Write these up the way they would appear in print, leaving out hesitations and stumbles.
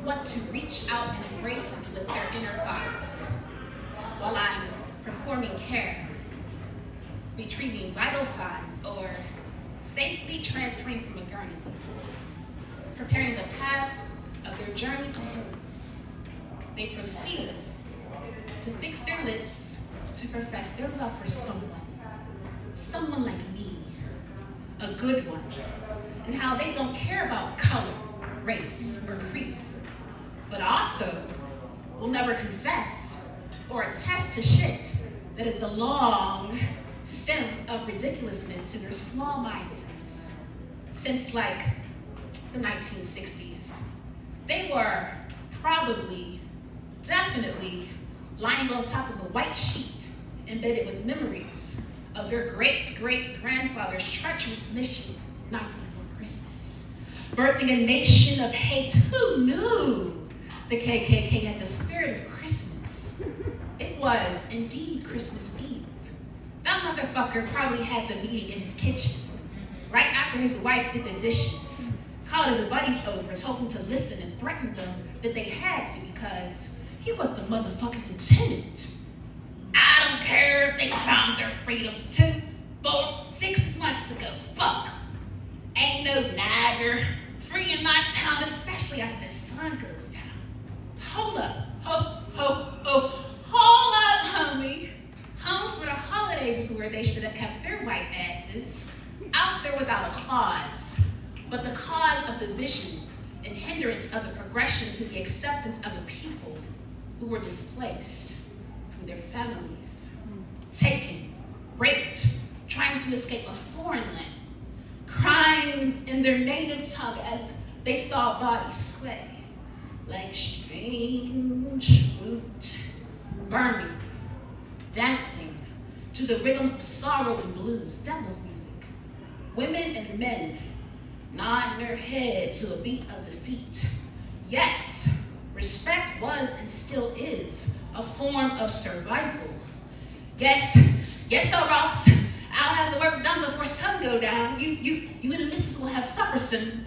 want to reach out and embrace me with their inner thoughts while I'm performing care, retrieving vital signs, or safely transferring from a gurney, preparing the path of their journey to healing. They proceed to fix their lips to profess their love for someone like me, a good one, and how they don't care about color, race, or creed, but also will never confess or attest to shit that is the long stem of ridiculousness in their small minds since like the 1960s. They were probably, definitely lying on top of a white sheet embedded with memories of their great-great-grandfather's treacherous mission night before Christmas, birthing a nation of hate. Who knew the KKK had the spirit of Christmas? It was indeed Christmas Eve. That motherfucker probably had the meeting in his kitchen, right after his wife did the dishes, called his buddies over, told them to listen and threatened them that they had to because he was the motherfucking lieutenant. I don't care if they found their freedom 2, 4, 6 months ago. Fuck. Ain't no nagger free in my town, especially after the sun goes down. Hold up. Hold up, homie. Home for the holidays is where they should have kept their white asses out there without a cause. But the cause of division and hindrance of the progression to the acceptance of the people who were displaced from their families, taken, raped, trying to escape a foreign land, crying in their native tongue as they saw bodies sway like strange fruit, burning, dancing to the rhythms of sorrow and blues, devil's music. Women and men nodding their head to a beat of defeat. Yes, respect was and still is a form of survival. Yes, sir, Ross. I'll have the work done before sun go down. You and the missus will have supper soon.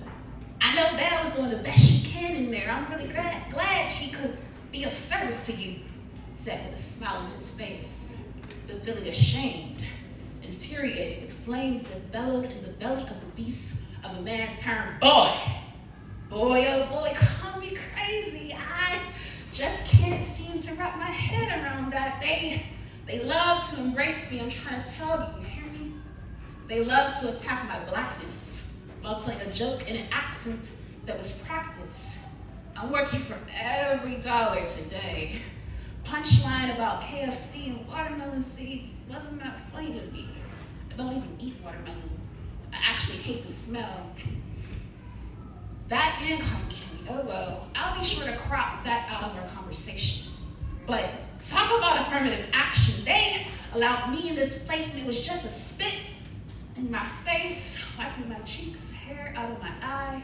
I know Belle is doing the best she can in there. I'm really glad she could be of service to you, said with a smile on his face, but feeling ashamed, infuriated with flames that bellowed in the belly of the beast of a man turned boy. Boy, oh boy, call me crazy. I just can't seem to wrap my head around that. They love to embrace me. I'm trying to tell you hear me? They love to attack my blackness while telling a joke in an accent that was practiced. I'm working for every dollar today. Punchline about KFC and watermelon seeds wasn't that funny to me. I don't even eat watermelon. I actually hate the smell. That and cotton candy, oh well. I'll be sure to crop that out of our conversation. But talk about affirmative action. They allowed me in this place and it was just a spit in my face, wiping my cheeks, hair out of my eye.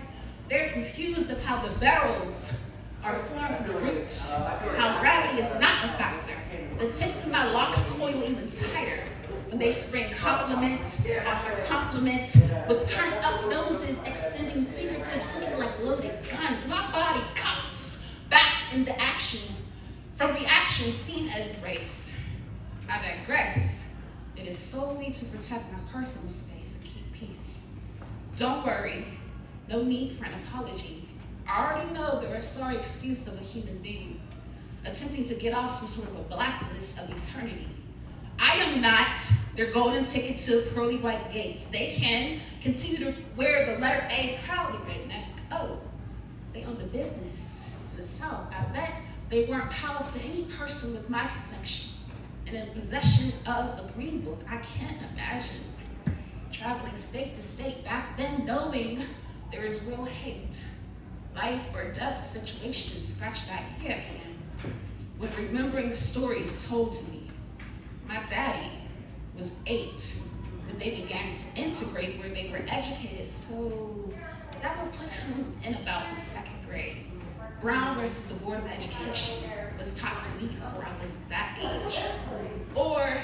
They're confused of how the barrels are formed from the roots, how gravity is not a factor. The tips of my locks coil even tighter when they spring compliment after compliment with turned up noses, extending fingertips looking like loaded guns. My body comes back into action from reaction seen as race. I digress. It is solely to protect my personal space and keep peace. Don't worry, no need for an apology. I already know the sorry excuse of a human being attempting to get off some sort of a blacklist of eternity. I am not their golden ticket to pearly white gates. They can continue to wear the letter A proudly, redneck. Oh, they own the business in the South. I bet they weren't pals to any person with my complexion and in possession of a green book. I can't imagine traveling state to state back then knowing there is real hate. Life or death situations, scratch that, yeah, I can. When remembering stories told to me. My daddy was 8 when they began to integrate where they were educated, so that would put him in about the 2nd grade. Brown versus the Board of Education was taught to me before I was that age. Or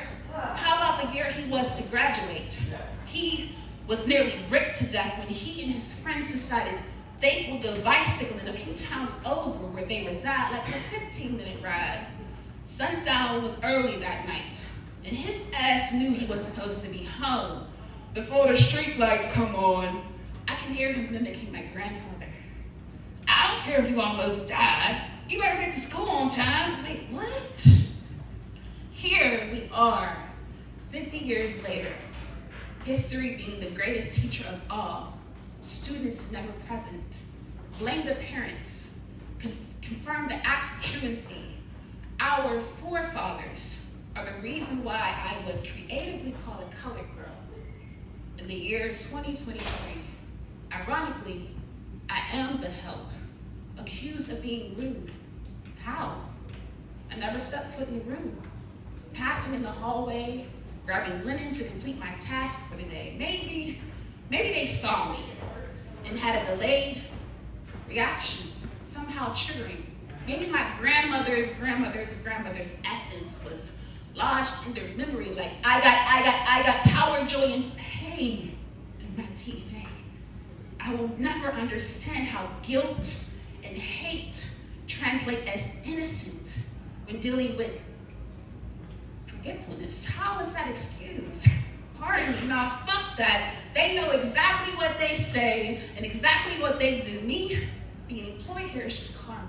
how about the year he was to graduate? He was nearly ripped to death when he and his friends decided they would go bicycling a few towns over where they reside, like a 15-minute ride. Sundown was early that night, and his ass knew he was supposed to be home before the street lights come on. I can hear him mimicking my grandfather. I don't care if you almost died. You better get to school on time. Wait, what? Here we are, 50 years later. History being the greatest teacher of all. Students never present. Blame the parents. Confirm the acts of truancy. Our forefathers are the reason why I was creatively called a colored girl. In the year 2023, ironically, I am the help, accused of being rude. How? I never stepped foot in the room. Passing in the hallway, grabbing linen to complete my task for the day. Maybe they saw me and had a delayed reaction, somehow triggering. Maybe my grandmother's essence was lodged in their memory, like I got power, joy, and pain in my DNA. I will never understand how guilt and hate translate as innocent when dealing with forgetfulness. How is that excused? Pardon me, nah, fuck that. They know exactly what they say and exactly what they do. Me being employed here is just karma.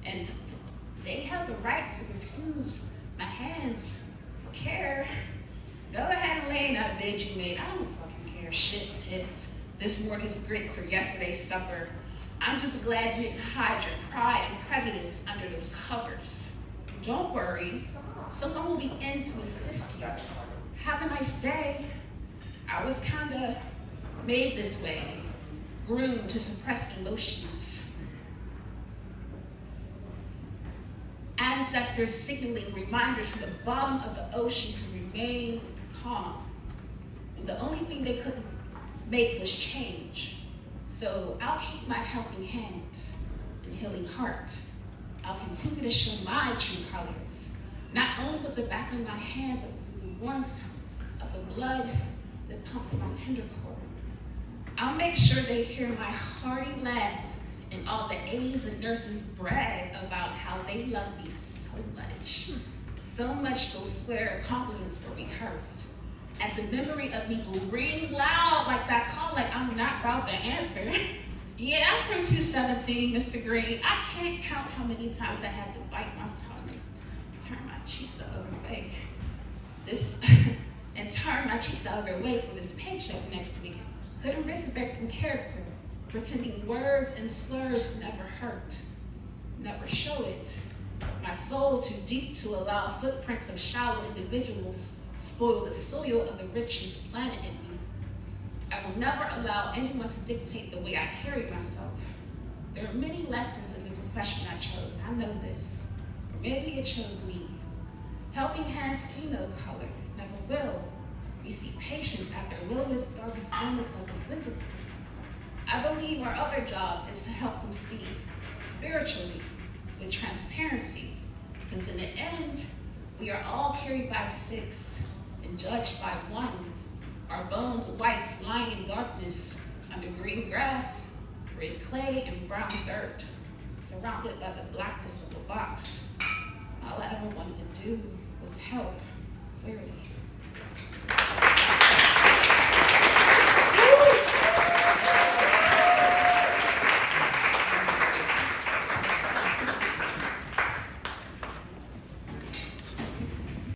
And they have the right to refuse my hands for care. Go ahead and lay in that bed you made. I don't fucking care shit, piss, this morning's grits or yesterday's supper. I'm just glad you didn't hide your pride and prejudice under those covers. Don't worry, someone will be in to assist you. Have a nice day. I was kinda made this way, groomed to suppress emotions. Ancestors signaling reminders from the bottom of the ocean to remain calm. And the only thing they couldn't make was change. So I'll keep my helping hands and healing heart. I'll continue to show my true colors, not only with the back of my hand, but with the warmth of the blood that pumps my tender cord. I'll make sure they hear my hearty laugh and all the aides and nurses brag about how they love me so much. So much they'll swear compliments were rehearsed. And the memory of me will ring loud like that call, like I'm not about to answer. Yeah, that's from 217, Mr. Green. I can't count how many times I had to bite my tongue and turn my cheek the other way. And turn my cheek the other way for this paycheck next week. Couldn't respect in character, pretending words and slurs never hurt, never show it. My soul too deep to allow footprints of shallow individuals spoil the soil of the richest planet in me. I will never allow anyone to dictate the way I carry myself. There are many lessons in the profession I chose. I know this. Or maybe it chose me. Helping hands see no color, never will. We see patients at their lowest, darkest moments of the physical. I believe our other job is to help them see spiritually with transparency. Because in the end, we are all carried by 6 and judged by 1. Our bones white, lying in darkness under green grass, red clay, and brown dirt, surrounded by the blackness of the box. All I ever wanted to do was help, clearly.